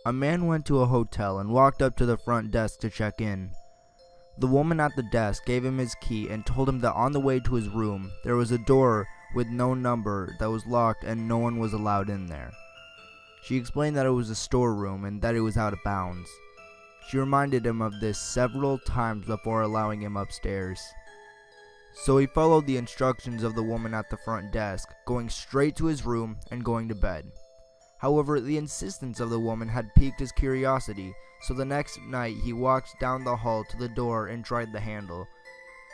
A man went to a hotel and walked up to the front desk to check in. The woman at the desk gave him his key and told him that on the way to his room, there was a door with no number that was locked and no one was allowed in there. She explained that it was a storeroom and that it was out of bounds. She reminded him of this several times before allowing him upstairs. So he followed the instructions of the woman at the front desk, going straight to his room and going to bed. However, the insistence of the woman had piqued his curiosity, so the next night he walked down the hall to the door and tried the handle.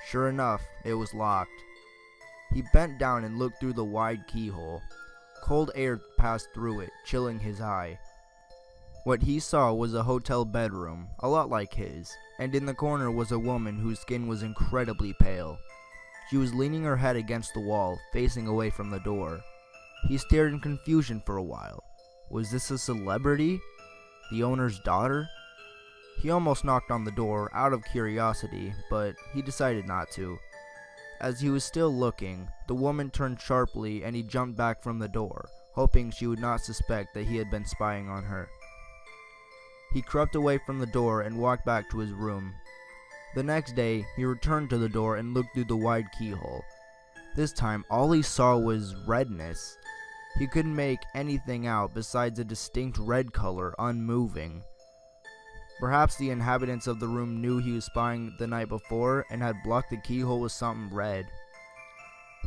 Sure enough, it was locked. He bent down and looked through the wide keyhole. Cold air passed through it, chilling his eye. What he saw was a hotel bedroom, a lot like his, and in the corner was a woman whose skin was incredibly pale. She was leaning her head against the wall, facing away from the door. He stared in confusion for a while. Was this a celebrity? The owner's daughter? He almost knocked on the door out of curiosity, but he decided not to. As he was still looking, the woman turned sharply and he jumped back from the door, hoping she would not suspect that he had been spying on her. He crept away from the door and walked back to his room. The next day, he returned to the door and looked through the wide keyhole. This time, all he saw was redness. He couldn't make anything out besides a distinct red color, unmoving. Perhaps the inhabitants of the room knew he was spying the night before and had blocked the keyhole with something red.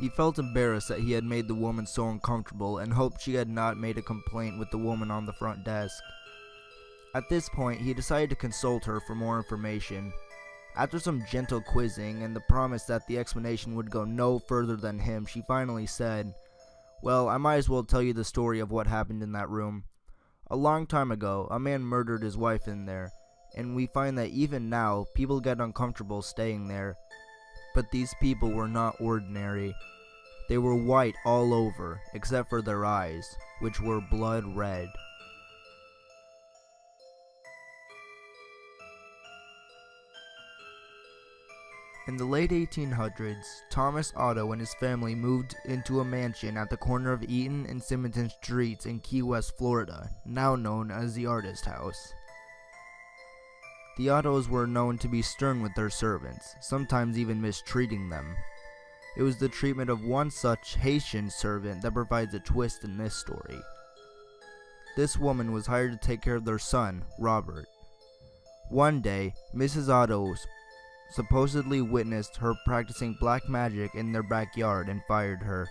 He felt embarrassed that he had made the woman so uncomfortable and hoped she had not made a complaint with the woman on the front desk. At this point, he decided to consult her for more information. After some gentle quizzing and the promise that the explanation would go no further than him, she finally said, "Well, I might as well tell you the story of what happened in that room. A long time ago, a man murdered his wife in there, and we find that even now, people get uncomfortable staying there. But these people were not ordinary. They were white all over, except for their eyes, which were blood red." In the late 1800s, Thomas Otto and his family moved into a mansion at the corner of Eaton and Simonton Streets in Key West, Florida, now known as the Artist House. The Ottos were known to be stern with their servants, sometimes even mistreating them. It was the treatment of one such Haitian servant that provides a twist in this story. This woman was hired to take care of their son, Robert. One day, Mrs. Otto supposedly witnessed her practicing black magic in their backyard and fired her.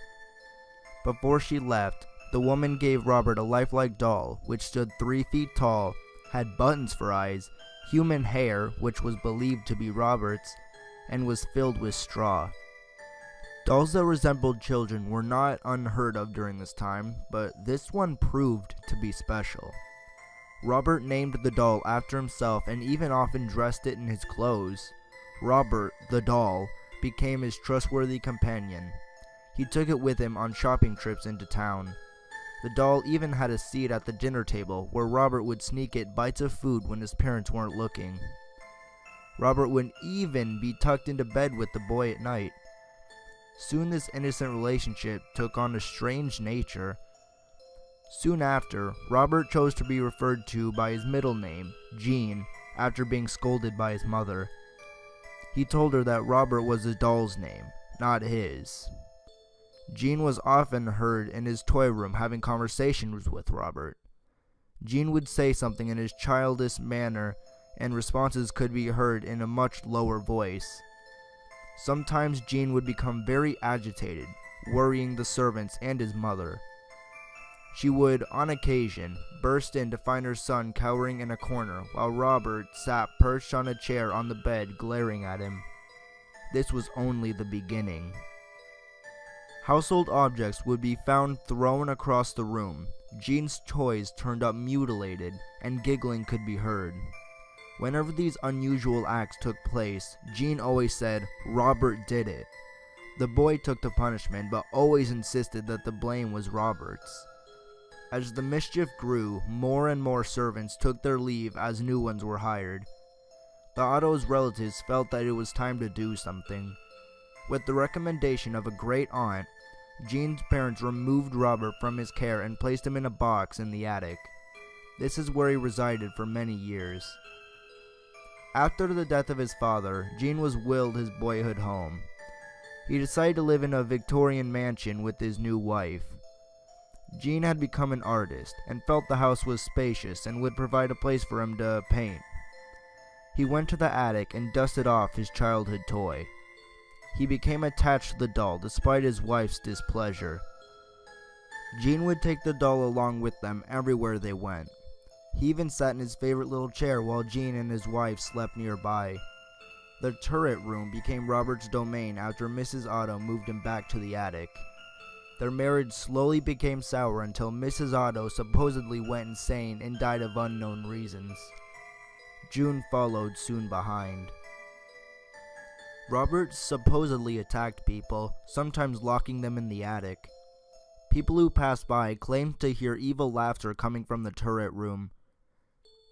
Before she left, the woman gave Robert a lifelike doll, which stood 3 feet tall, had buttons for eyes, human hair, which was believed to be Robert's, and was filled with straw. Dolls that resembled children were not unheard of during this time, but this one proved to be special. Robert named the doll after himself and even often dressed it in his clothes. Robert, the doll, became his trustworthy companion. He took it with him on shopping trips into town. The doll even had a seat at the dinner table where Robert would sneak it bites of food when his parents weren't looking. Robert would even be tucked into bed with the boy at night. Soon this innocent relationship took on a strange nature. Soon after, Robert chose to be referred to by his middle name, Jean, after being scolded by his mother. He told her that Robert was the doll's name, not his. Jean was often heard in his toy room having conversations with Robert. Jean would say something in his childish manner, and responses could be heard in a much lower voice. Sometimes Jean would become very agitated, worrying the servants and his mother. She would, on occasion, burst in to find her son cowering in a corner, while Robert sat perched on a chair on the bed glaring at him. This was only the beginning. Household objects would be found thrown across the room. Jean's toys turned up mutilated, and giggling could be heard. Whenever these unusual acts took place, Jean always said, "Robert did it." The boy took the punishment, but always insisted that the blame was Robert's. As the mischief grew, more and more servants took their leave as new ones were hired. The Otto's relatives felt that it was time to do something. With the recommendation of a great aunt, Jean's parents removed Robert from his care and placed him in a box in the attic. This is where he resided for many years. After the death of his father, Gene was willed his boyhood home. He decided to live in a Victorian mansion with his new wife. Gene had become an artist and felt the house was spacious and would provide a place for him to paint. He went to the attic and dusted off his childhood toy. He became attached to the doll despite his wife's displeasure. Gene would take the doll along with them everywhere they went. He even sat in his favorite little chair while Gene and his wife slept nearby. The turret room became Robert's domain after Mrs. Otto moved him back to the attic. Their marriage slowly became sour until Mrs. Otto supposedly went insane and died of unknown reasons. June followed soon behind. Robert supposedly attacked people, sometimes locking them in the attic. People who passed by claimed to hear evil laughter coming from the turret room.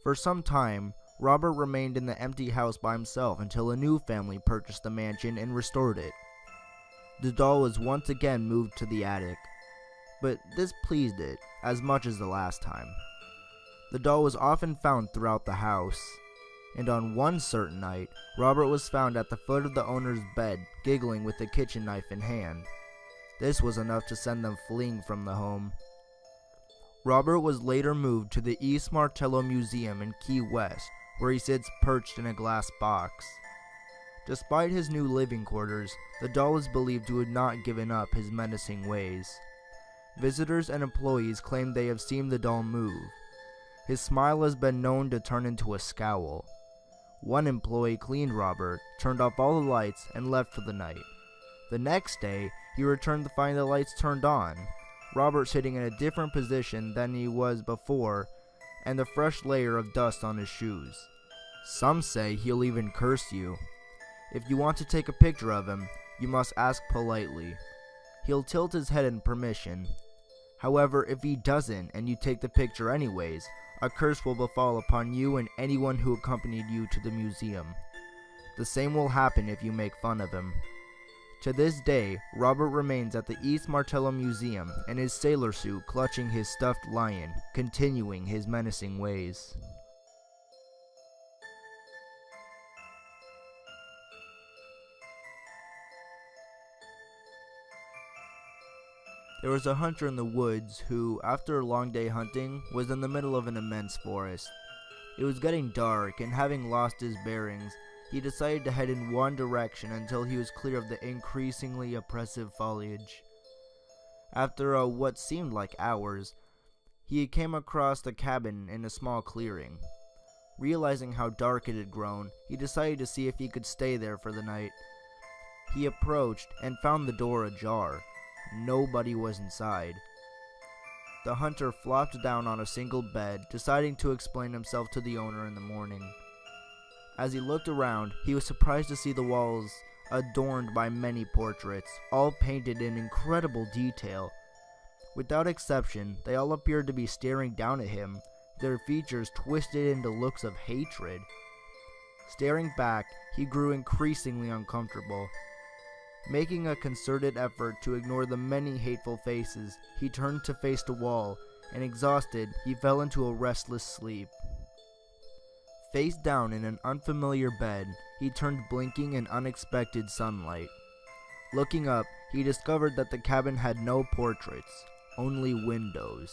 For some time, Robert remained in the empty house by himself until a new family purchased the mansion and restored it. The doll was once again moved to the attic, but this pleased it as much as the last time. The doll was often found throughout the house, and on one certain night, Robert was found at the foot of the owner's bed, giggling with a kitchen knife in hand. This was enough to send them fleeing from the home. Robert was later moved to the East Martello Museum in Key West, where he sits perched in a glass box. Despite his new living quarters, the doll is believed to have not given up his menacing ways. Visitors and employees claim they have seen the doll move. His smile has been known to turn into a scowl. One employee cleaned Robert, turned off all the lights, and left for the night. The next day, he returned to find the lights turned on, Robert sitting in a different position than he was before, and a fresh layer of dust on his shoes. Some say he'll even curse you. If you want to take a picture of him, you must ask politely. He'll tilt his head in permission. However, if he doesn't and you take the picture anyways, a curse will befall upon you and anyone who accompanied you to the museum. The same will happen if you make fun of him. To this day, Robert remains at the East Martello Museum in his sailor suit clutching his stuffed lion, continuing his menacing ways. There was a hunter in the woods who, after a long day hunting, was in the middle of an immense forest. It was getting dark, and having lost his bearings, he decided to head in one direction until he was clear of the increasingly oppressive foliage. After what seemed like hours, he came across the cabin in a small clearing. Realizing how dark it had grown, he decided to see if he could stay there for the night. He approached and found the door ajar. Nobody was inside. The hunter flopped down on a single bed, deciding to explain himself to the owner in the morning. As he looked around, he was surprised to see the walls adorned by many portraits, all painted in incredible detail. Without exception, they all appeared to be staring down at him, their features twisted into looks of hatred. Staring back, he grew increasingly uncomfortable. Making a concerted effort to ignore the many hateful faces, he turned to face the wall, and exhausted, he fell into a restless sleep. Face down in an unfamiliar bed, he turned blinking in unexpected sunlight. Looking up, he discovered that the cabin had no portraits, only windows.